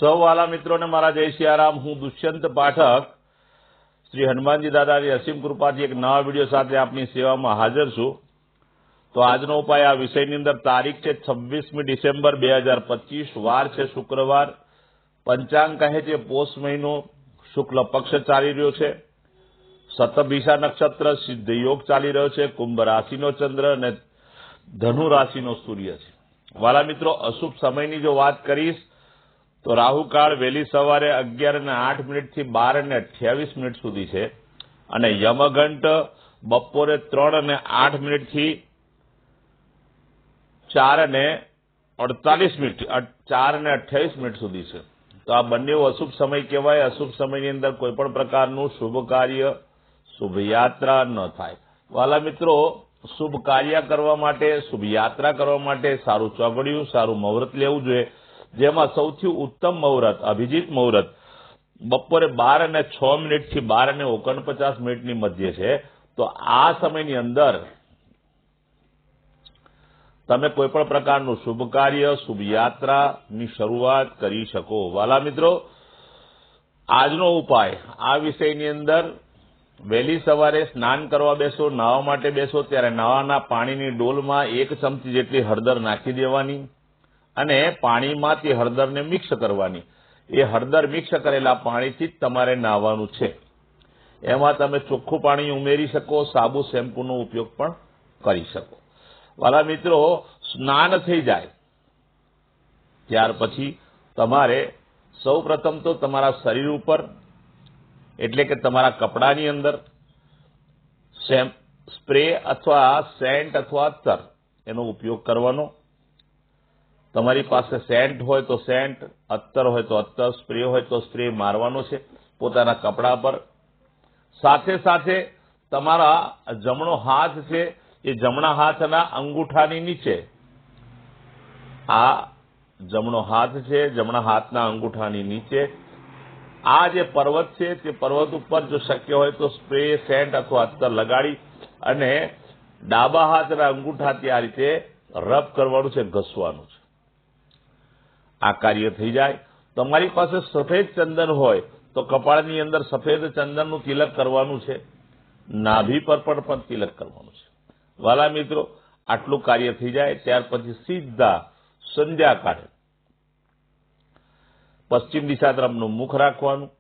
સૌ વાલા મિત્રોને મારા જય સિયારામ। હું દુષ્યંત પાઠક શ્રી હનુમાનજી દાદાની અસીમ કૃપાથી એક નવા વિડીયો સાથે આપની સેવામાં હાજર છું। તો આજનો ઉપાય આ વિષયની અંદર તારીખ છે 26મી ડિસેમ્બર 2025, વાર છે શુક્રવાર, પંચાંગ કહે છે પોષ મહિનો, શુક્લ પક્ષ ચાલી રહ્યો છે, શતભિષા નક્ષત્ર, સિદ્ધ યોગ ચાલી રહ્યો છે, કુંભ રાશિનો ચંદ્ર અને ધનુ રાશિનો સૂર્ય છે। વાલા મિત્રો, અશુભ સમયની જો વાત કરીશ તો રાહુકાળ વહેલી સવારે 11:08 થી 12:28 સુધી છે અને યમઘંટ બપોરે 3:08 થી 4:28 સુધી છે। તો આ બંને અશુભ સમય કહેવાય। અશુભ સમયની અંદર કોઈ પણ પ્રકારનું શુભ કાર્ય, શુભ યાત્રા ન થાય। વાલા મિત્રો, શુભ કાર્ય કરવા માટે, શુભ યાત્રા કરવા માટે સારું ચોઘડિયું, સારું મુહૂર્ત લેવું જોઈએ, જેમાં સૌથી ઉત્તમ મુહૂર્ત અભિજીત મુહૂર્ત બપોરે 12:06 થી 12:49 ની મધ્ય છે। તો આ સમયની અંદર તમે કોઈ પણ પ્રકારનું શુભ કાર્ય, શુભ યાત્રાની શરૂઆત કરી શકો। વાલા મિત્રો, આજનો ઉપાય આ વિષયની અંદર વહેલી સવારે સ્નાન કરવા બેસો, નાહવા માટે બેસો ત્યારે નાવાના પાણીની ડોલમાં 1 ચમચી જેટલી હળદર નાખી દેવાની અને પાણીમાં તે હળદરને મિક્સ કરવાની। એ હળદર મિક્સ કરેલા પાણીથી જ તમારે નાહવાનું છે। એમાં તમે ચોખ્ખું પાણી ઉમેરી શકો, સાબુ શેમ્પૂનો ઉપયોગ પણ કરી શકો। વાલા મિત્રો, સ્નાન થઈ જાય ત્યાર પછી તમારે સૌ પ્રથમ તો તમારા શરીર ઉપર એટલે કે તમારા કપડાની અંદર સ્પ્રે અથવા સેન્ટ અથવા અત્તર એનો ઉપયોગ કરવાનો। તમારી પાસે સેન્ટ હોય તો સેન્ટ, અત્તર હોય તો અત્તર, સ્પ્રે હોય તો સ્પ્રે મારવાનો છે પોતાના કપડા પર। સાથે સાથે તમારા જમણો હાથ છે એ જમણા હાથના અંગૂઠાની નીચે, આ જમણો હાથ છે જમણા હાથના અંગૂઠાની નીચે આ જે પર્વત છે તે પર્વત ઉપર જો શક્ય હોય તો સ્પ્રે, સેન્ટ અથવા અત્તર લગાડી અને ડાબા હાથના અંગૂઠાથી આ રીતે રબ કરવાનું છે, ઘસવાનું છે। આ કાર્ય થઈ જાય। તમારી પાસે સફેદ ચંદન હોય તો કપાળની અંદર સફેદ ચંદનનું તિલક કરવાનું છે, નાભી પર પણ તિલક કરવાનું છે। વાલા મિત્રો, આટલું કાર્ય થઈ જાય ત્યાર પછી સીધા સંધ્યાકાળે પશ્ચિમ દિશા તરફનું મુખ રાખવાનું,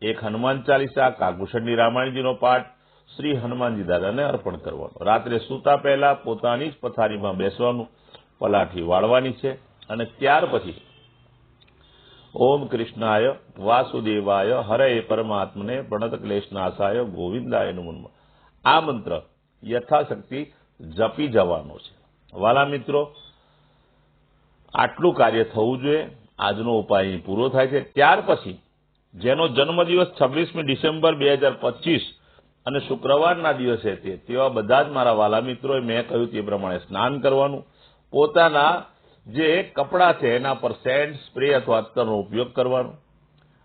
એક હનુમાન ચાલીસા, કાગભૂષણની રામાયણજીનો પાઠ શ્રી હનુમાનજી દાદાને અર્પણ કરવાનો। રાત્રે સૂતા પહેલા પોતાની જ પથારીમાં બેસવાનું, પલાઠી વાળવાની છે અને ત્યાર પછી ઓમ કૃષ્ણાય વાસુદેવાય હરે પરમાત્મને પ્રણત ક્લેશનાશાય ગોવિંદાય નમો નમઃ આ મંત્ર યથાશક્તિ જપી જવાનો છે। વાલા મિત્રો, આટલું કાર્ય થવું જોઈએ। આજનો ઉપાય અહીં પૂરો થાય છે। ત્યાર પછી જેનો જન્મદિવસ 26મી ડિસેમ્બર 2025 અને શુક્રવારના દિવસે છે તેવા બધા જ મારા વાલા મિત્રોએ મેં કહ્યું તે પ્રમાણે સ્નાન કરવાનું, પોતાના જે કપડા છે એના પર સેન્ટ, સ્પ્રે અથવા અત્તરનો ઉપયોગ કરવાનો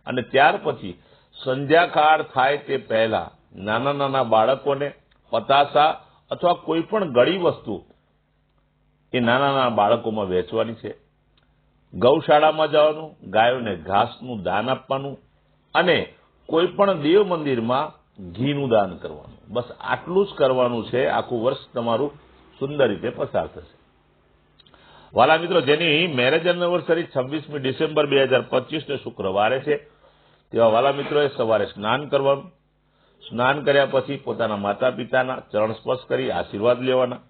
અને ત્યાર પછી સંધ્યાકાળ થાય તે પહેલા નાના નાના બાળકોને પતાસા અથવા કોઈ પણ ગળી વસ્તુ એ નાના નાના બાળકોમાં વેચવાની છે। ગૌશાળામાં જવાનું, ગાયોને ઘાસનું દાન આપવાનું અને કોઈ પણ દેવ મંદિરમાં ઘીનું દાન કરવાનું। બસ આટલું જ કરવાનું છે। આખું વર્ષ તમારું સુંદર રીતે પસાર થશે। વાલા મિત્રો, જેની મેરેજ એનિવર્સરી 26મી ડિસેમ્બર 2025 શુક્રવારે છે તેવા વાલા મિત્રોએ સવારે સ્નાન કરવાનું। સ્નાન કર્યા પછી પોતાના માતા પિતાના ચરણ સ્પર્શ કરી આશીર્વાદ લેવાના।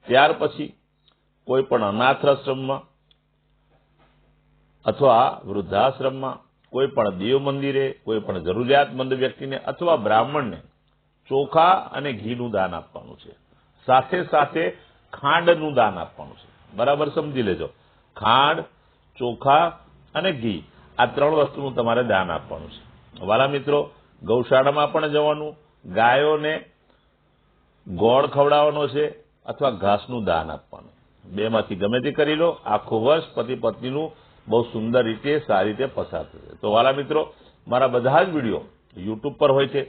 ત્યાર પછી કોઈ પણ અનાથાશ્રમમાં અથવા વૃદ્ધાશ્રમમાં, કોઈ પણ દેવ મંદિરે, કોઈ પણ જરૂરિયાતમંદ વ્યક્તિને અથવા બ્રાહ્મણને ચોખા અને ઘીનું દાન આપવાનું છે। સાથે સાથે ખાંડનું દાન આપવાનું છે। બરાબર સમજી લેજો, ખાંડ, ચોખા અને ઘી આ 3 વસ્તુનું તમારે દાન આપવાનું છે। વાલા મિત્રો, ગૌશાળામાં પણ જવાનું, ગાયોને ગોળ ખવડાવવાનો છે અથવા ઘાસનું દાન આપવાનું, બેમાંથી ગમે તે કરી લો। આખું વર્ષ પતિ પત્નીનું બહુ સુંદર રીતે, સારી રીતે પસાર થશે। તો વાલા મિત્રો, મારા બધા જ વિડીયો યુટ્યુબ પર હોય છે,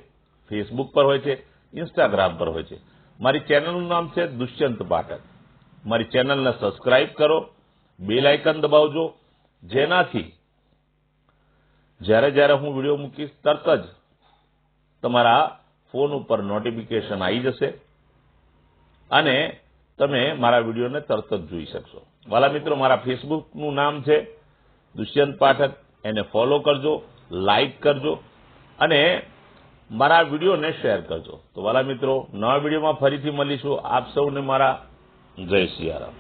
ફેસબુક પર હોય છે, ઇન્સ્ટાગ્રામ પર હોય છે। મારી ચેનલનું નામ છે દુષ્યંત પાઠક। મારી ચેનલને સબસ્ક્રાઇબ કરો, બેલ આઇકન દબાવજો, જેનાથી જ્યારે જ્યારે હું વિડીયો મૂકીશ તરત જ તમારા ફોન ઉપર નોટિફિકેશન આવી જશે અને તમે મારા વિડીયોને તરત જ જોઈ શકશો. વાલા મિત્રો, મારા ફેસબુકનું નામ છે દુષ્યંત પાઠક. એને ફોલો કરજો, લાઇક કરજો અને મારા વિડીયોને શેર કરજો. તો વાલા મિત્રો, નવા વિડીયોમાં ફરીથી મળીશું. આપ સૌને મારા જય સિયારામ.